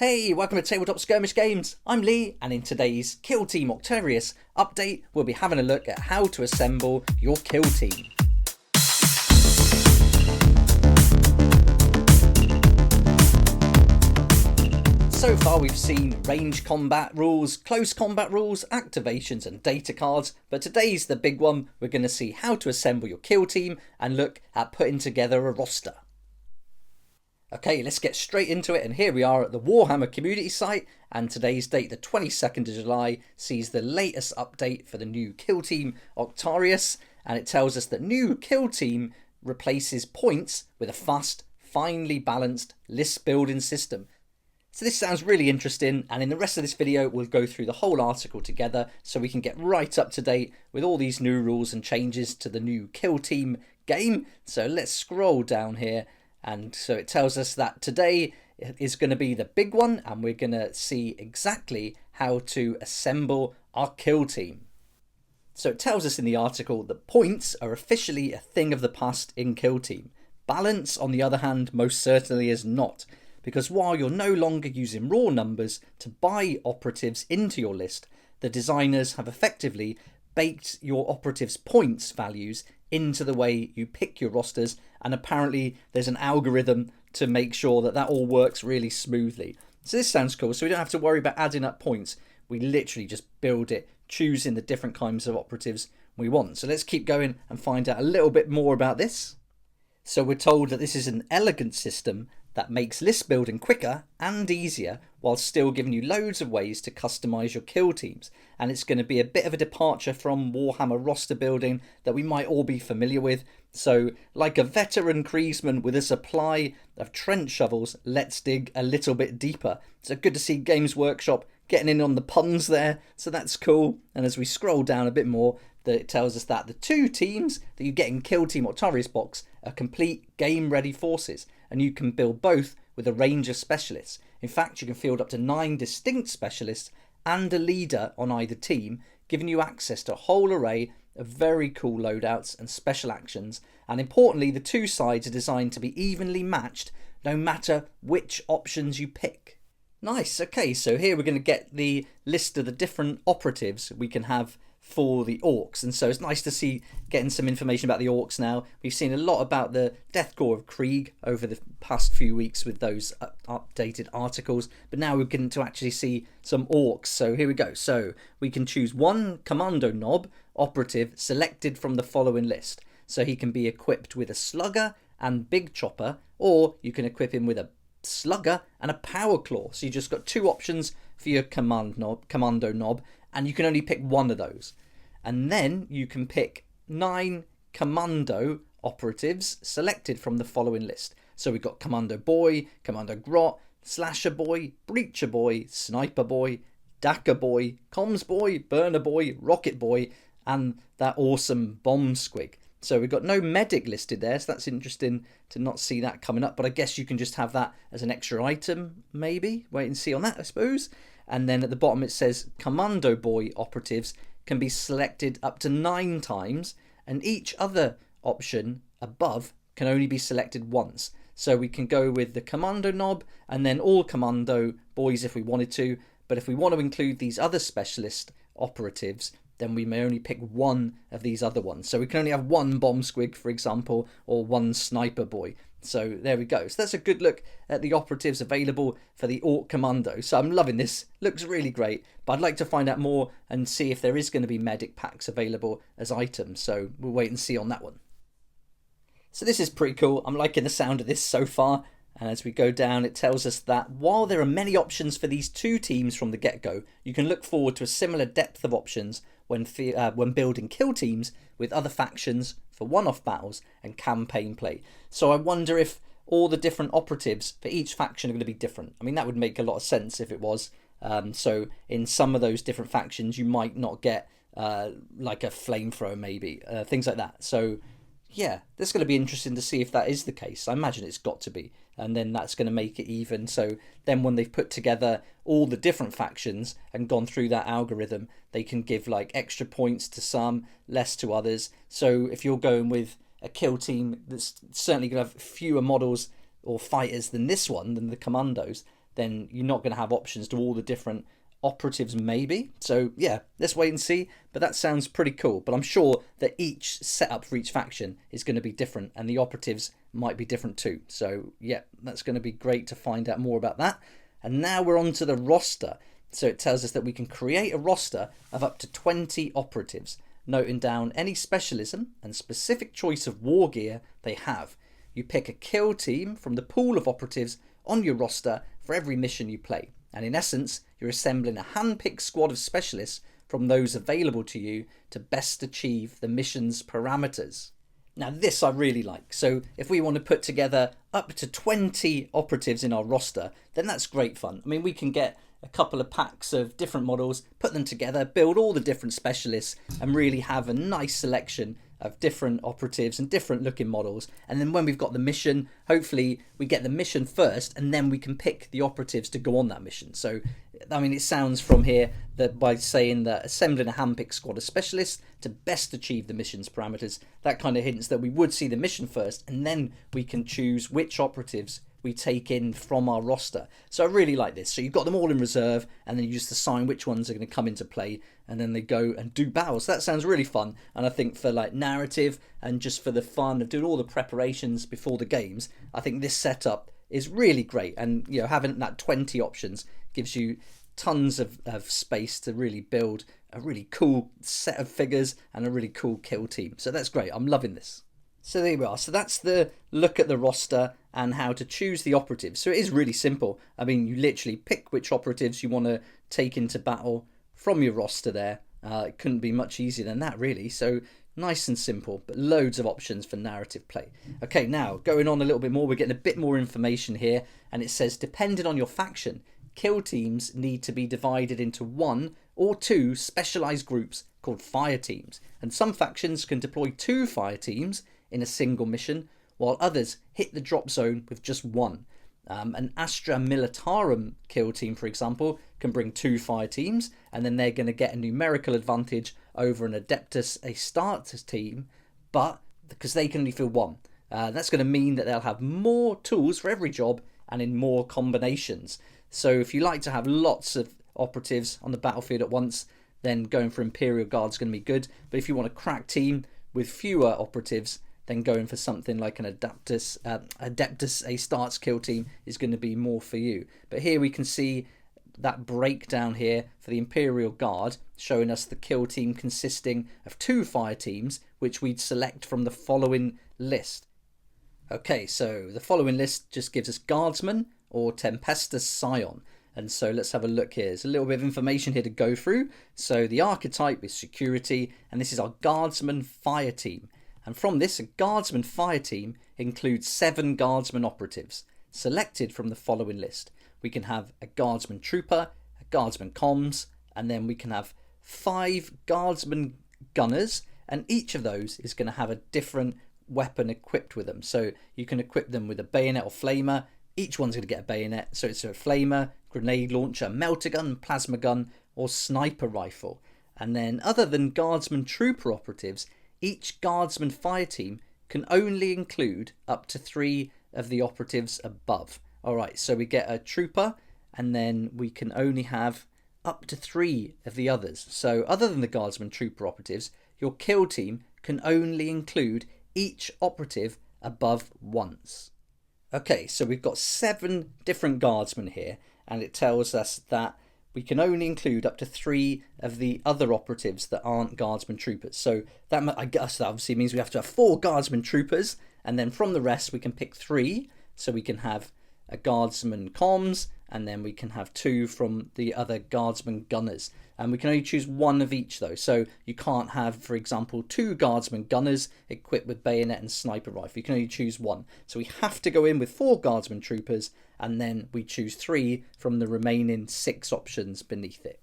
Hey, welcome to Tabletop Skirmish Games. I'm Lee, and in today's Kill Team Octarius update, we'll be having a look at how to assemble your kill team. So far we've seen range combat rules, close combat rules, activations and data cards, but today's the big one. We're going to see how to assemble your kill team and look at putting together a roster. Okay, let's get straight into it, and here we are at the Warhammer Community site, and today's date, the 22nd of July, sees the latest update for the new Kill Team Octarius, and it tells us that new Kill Team replaces points with a fast, finely balanced list building system. So this sounds really interesting, and in the rest of this video we'll go through the whole article together so we can get right up to date with all these new rules and changes to the new Kill Team game. So let's scroll down here. And so it tells us that today is going to be the big one, and we're going to see exactly how to assemble our kill team. So it tells us in the article that points are officially a thing of the past in kill team. Balance, on the other hand, most certainly is not, because while you're no longer using raw numbers to buy operatives into your list, the designers have effectively baked your operatives' points values into the way you pick your rosters, and apparently there's an algorithm to make sure that all works really smoothly. So this sounds cool, so we don't have to worry about adding up points. We literally just build it, choosing the different kinds of operatives we want. So let's keep going and find out a little bit more about this. So we're told that this is an elegant system that makes list building quicker and easier while still giving you loads of ways to customize your kill teams, and it's going to be a bit of a departure from Warhammer roster building that we might all be familiar with. So like a veteran Kriesman with a supply of trench shovels, let's dig a little bit deeper. So good to see Games Workshop getting in on the puns there, so that's cool. And as we scroll down a bit more, it tells us that the two teams that you get in Kill Team Octarius box are complete game ready forces, and you can build both with a range of specialists. In fact, you can field up to 9 distinct specialists and a leader on either team, giving you access to a whole array of very cool loadouts and special actions. And importantly, the two sides are designed to be evenly matched no matter which options you pick. Nice. Okay, so here we're going to get the list of the different operatives we can have for the orcs, and so it's nice to see getting some information about the orcs now. We've seen a lot about the Death Corps of Krieg over the past few weeks with those updated articles, but now we're getting to actually see some orcs. So here we go. So we can choose one commando knob operative selected from the following list. So he can be equipped with a slugger and big chopper, or you can equip him with a slugger and a power claw. So you just got two options for your commando knob, and you can only pick one of those. And then you can pick 9 commando operatives selected from the following list. So we've got Commando Boy, Commando Grot, Slasher Boy, Breacher Boy, Sniper Boy, Dacker Boy, Comms Boy, Burner Boy, Rocket Boy, and that awesome Bomb Squig. So we've got no medic listed there, so that's interesting to not see that coming up. But I guess you can just have that as an extra item, maybe. Wait and see on that, I suppose. And then at the bottom it says Commando Boy operatives can be selected up to 9 times, and each other option above can only be selected once. So we can go with the Commando knob and then all Commando Boys if we wanted to, but if we want to include these other specialist operatives, then we may only pick one of these other ones. So we can only have one Bomb Squig, for example, or one Sniper Boy. So there we go. So that's a good look at the operatives available for the Orc Commando. So I'm loving this. Looks really great. But I'd like to find out more and see if there is going to be medic packs available as items. So we'll wait and see on that one. So this is pretty cool. I'm liking the sound of this so far. And as we go down, it tells us that while there are many options for these two teams from the get-go, you can look forward to a similar depth of options when building kill teams with other factions for one-off battles and campaign play. So I wonder if all the different operatives for each faction are going to be different. I mean, that would make a lot of sense if it was. So in some of those different factions, you might not get like a flamethrower, maybe, things like that. So yeah, that's going to be interesting to see if that is the case. I imagine it's got to be. And then that's going to make it even. So then when they've put together all the different factions and gone through that algorithm, they can give like extra points to some, less to others. So if you're going with a kill team that's certainly going to have fewer models or fighters than this one, than the commandos, then you're not going to have options to all the different operatives maybe. So yeah, let's wait and see, but that sounds pretty cool. But I'm sure that each setup for each faction is going to be different, and the operatives might be different too. So yeah, that's going to be great to find out more about that. And now we're on to the roster. So it tells us that we can create a roster of up to 20 operatives, noting down any specialism and specific choice of war gear they have. You pick a kill team from the pool of operatives on your roster for every mission you play. And in essence, you're assembling a hand-picked squad of specialists from those available to you to best achieve the mission's parameters. Now this I really like. So if we want to put together up to 20 operatives in our roster, then that's great fun. I mean, we can get a couple of packs of different models, put them together, build all the different specialists, and really have a nice selection of different operatives and different looking models. And then when we've got the mission, hopefully we get the mission first, and then we can pick the operatives to go on that mission. So I mean, it sounds from here that by saying that assembling a handpicked squad of specialists to best achieve the mission's parameters, that kind of hints that we would see the mission first, and then we can choose which operatives we take in from our roster. So I really like this. So you've got them all in reserve, and then you just assign which ones are going to come into play, and then they go and do battles. That sounds really fun. And I think for like narrative and just for the fun of doing all the preparations before the games, I think this setup is really great. And you know, having that 20 options gives you tons of space to really build a really cool set of figures and a really cool kill team. So that's great. I'm loving this. So there we are. So that's the look at the roster and how to choose the operatives. So it is really simple. I mean, you literally pick which operatives you want to take into battle from your roster there. It couldn't be much easier than that, really. So nice and simple, but loads of options for narrative play. Okay, now going on a little bit more, we're getting a bit more information here, and it says, depending on your faction, kill teams need to be divided into 1 or 2 specialized groups called fire teams. And some factions can deploy 2 fire teams in a single mission, while others hit the drop zone with just 1. An Astra Militarum kill team, for example, can bring 2 fire teams, and then they're going to get a numerical advantage over an Adeptus Astartes team, but because they can only field 1. That's going to mean that they'll have more tools for every job and in more combinations. So if you like to have lots of operatives on the battlefield at once, then going for Imperial Guard is going to be good. But if you want a crack team with fewer operatives, then going for something like an Adeptus Astartes kill team is going to be more for you. But here we can see that breakdown here for the Imperial Guard, showing us the kill team consisting of 2 fire teams, which we'd select from the following list. Okay, so the following list just gives us Guardsman or Tempestus Scion. And so let's have a look here. There's a little bit of information here to go through. So the archetype is security, and this is our Guardsman fire team. And from this, a Guardsman fire team includes 7 Guardsman operatives, selected from the following list. We can have a Guardsman trooper, a Guardsman comms, and then we can have 5 Guardsman gunners, and each of those is going to have a different weapon equipped with them. So you can equip them with a bayonet or flamer. Each one's going to get a bayonet, so it's a flamer, grenade launcher, melter gun, plasma gun, or sniper rifle. And then other than Guardsman trooper operatives, each Guardsman fire team can only include up to 3 of the operatives above. Alright, so we get a trooper, and then we can only have up to 3 of the others. So other than the Guardsman trooper operatives, your kill team can only include each operative above once. Okay, so we've got 7 different Guardsmen here, and it tells us that we can only include up to 3 of the other operatives that aren't Guardsman troopers. So that, I guess that obviously means we have to have 4 Guardsman troopers, and then from the rest we can pick 3. So we can have a Guardsman comms, and then we can have 2 from the other Guardsman gunners. And we can only choose 1 of each though. So you can't have, for example, 2 Guardsman gunners equipped with bayonet and sniper rifle. You can only choose 1. So we have to go in with 4 Guardsman troopers, and then we choose 3 from the remaining 6 options beneath it.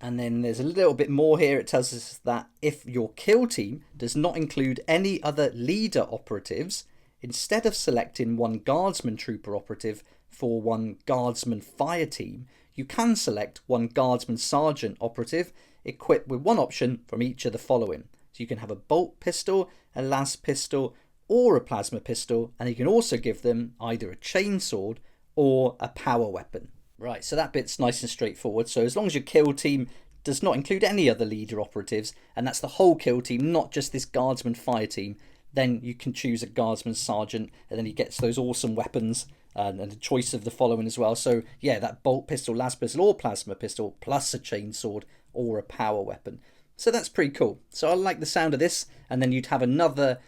And then there's a little bit more here. It tells us that if your kill team does not include any other leader operatives, instead of selecting 1 Guardsman trooper operative for 1 Guardsman fire team, you can select 1 Guardsman sergeant operative equipped with 1 option from each of the following. So you can have a bolt pistol, a las pistol, or a plasma pistol, and you can also give them either a chainsword or a power weapon. Right, so that bit's nice and straightforward. So as long as your kill team does not include any other leader operatives, and that's the whole kill team, not just this guardsman fire team, then you can choose a guardsman sergeant, and then he gets those awesome weapons and a choice of the following as well. So yeah, that bolt pistol, las pistol, or plasma pistol, plus a chainsword or a power weapon. So that's pretty cool. So I like the sound of this, and then you'd have another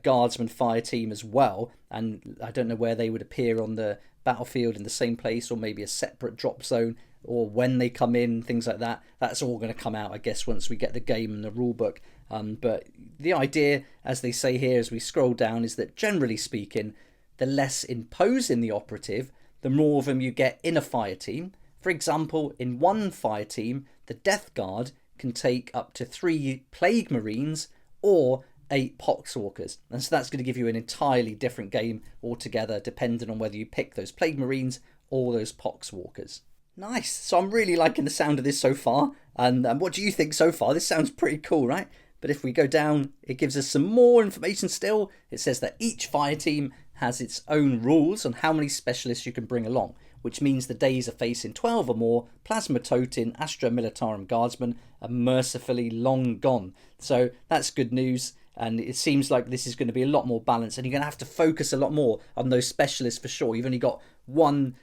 guardsman fire team as well, and I don't know where they would appear on the battlefield, in the same place, or maybe a separate drop zone, or when they come in, things like that. That's all going to come out, I guess, once we get the game and the rule book. But the idea, as they say here as we scroll down, is that generally speaking, the less imposing the operative, the more of them you get in a fire team. For example, in one fire team, the Death Guard can take up to 3 Plague Marines or 8 Poxwalkers, and so that's going to give you an entirely different game altogether, depending on whether you pick those Plague Marines or those Poxwalkers. Nice. So I'm really liking the sound of this so far, and what do you think so far? This sounds pretty cool, right? But if we go down, it gives us some more information still. It says that each fire team has its own rules on how many specialists you can bring along, which means the days of facing 12 or more Plasma Totin, Astra Militarum Guardsmen are mercifully long gone. So that's good news. And it seems like this is going to be a lot more balanced, and you're going to have to focus a lot more on those specialists for sure. You've only got one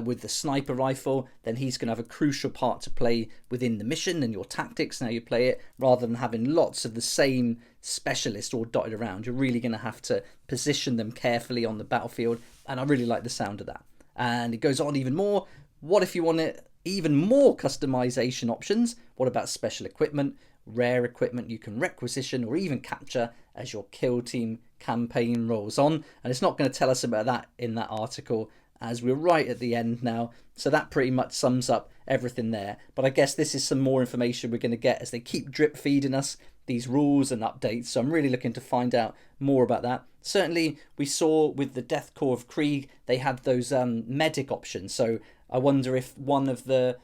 with the sniper rifle, then he's going to have a crucial part to play within the mission and your tactics and how you play it, rather than having lots of the same specialist all dotted around. You're really going to have to position them carefully on the battlefield, and I really like the sound of that. And it goes on even more. What if you want even more customization options? What about special equipment? Rare equipment you can requisition or even capture as your kill team campaign rolls on, and it's not going to tell us about that in that article, as we're right at the end now. So that pretty much sums up everything there, but I guess this is some more information we're going to get as they keep drip feeding us these rules and updates, so I'm really looking to find out more about that. Certainly we saw with the Death Corps of Krieg they had those medic options, so I wonder if one of the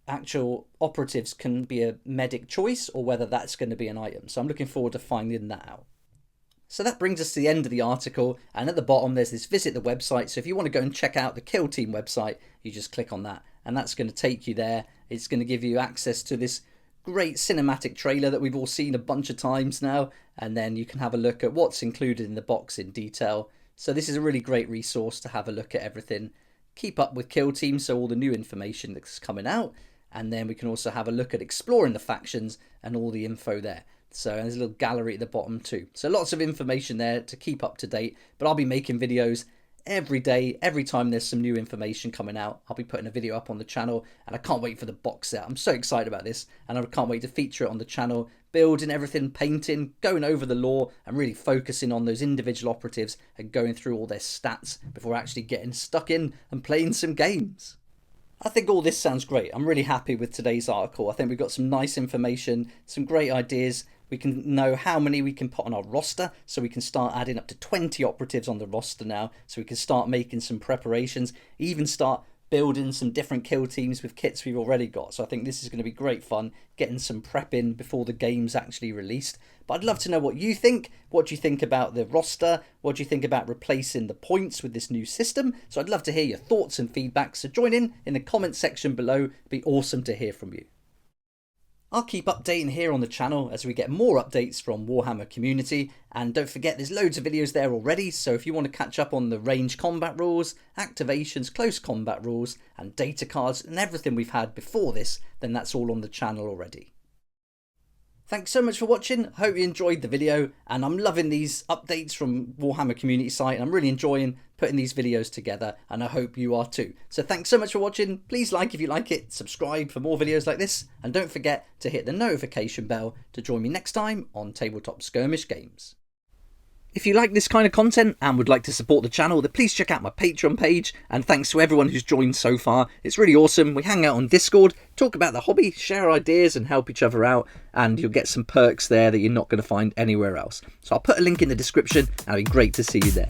actual operatives can be a medic choice or whether that's going to be an item. So I'm looking forward to finding that out. So that brings us to the end of the article, and at the bottom there's this visit the website. So if you want to go and check out the Kill Team website, you just click on that and that's going to take you there. It's going to give you access to this great cinematic trailer that we've all seen a bunch of times now, and then you can have a look at what's included in the box in detail. So this is a really great resource to have a look at everything. Keep up with Kill Team, so all the new information that's coming out. And then we can also have a look at exploring the factions and all the info there. So there's a little gallery at the bottom too. So lots of information there to keep up to date. But I'll be making videos every day, every time there's some new information coming out. I'll be putting a video up on the channel, and I can't wait for the box set. I'm so excited about this, and I can't wait to feature it on the channel, building everything, painting, going over the lore, and really focusing on those individual operatives and going through all their stats before actually getting stuck in and playing some games. I think all this sounds great. I'm really happy with today's article. I think we've got some nice information, some great ideas. We can know how many we can put on our roster, so we can start adding up to 20 operatives on the roster now, so we can start making some preparations, even start building some different kill teams with kits we've already got. So I think this is going to be great fun, getting some prep in before the game's actually released. But I'd love to know what you think. What do you think about the roster? What do you think about replacing the points with this new system? So I'd love to hear your thoughts and feedback, so join in the comment section below. It'd be awesome to hear from you. I'll keep updating here on the channel as we get more updates from Warhammer Community, and don't forget there's loads of videos there already, so if you want to catch up on the range combat rules, activations, close combat rules and data cards and everything we've had before this, then that's all on the channel already. Thanks so much for watching. I hope you enjoyed the video, and I'm loving these updates from Warhammer Community site, and I'm really enjoying putting these videos together, and I hope you are too. So thanks so much for watching. Please like if you like it, subscribe for more videos like this, and don't forget to hit the notification bell to join me next time on Tabletop Skirmish Games. If you like this kind of content and would like to support the channel, then please check out my Patreon page, and thanks to everyone who's joined so far. It's really awesome. We hang out on Discord, talk about the hobby, share ideas and help each other out, and you'll get some perks there that you're not going to find anywhere else. So I'll put a link in the description, and it'll be great to see you there.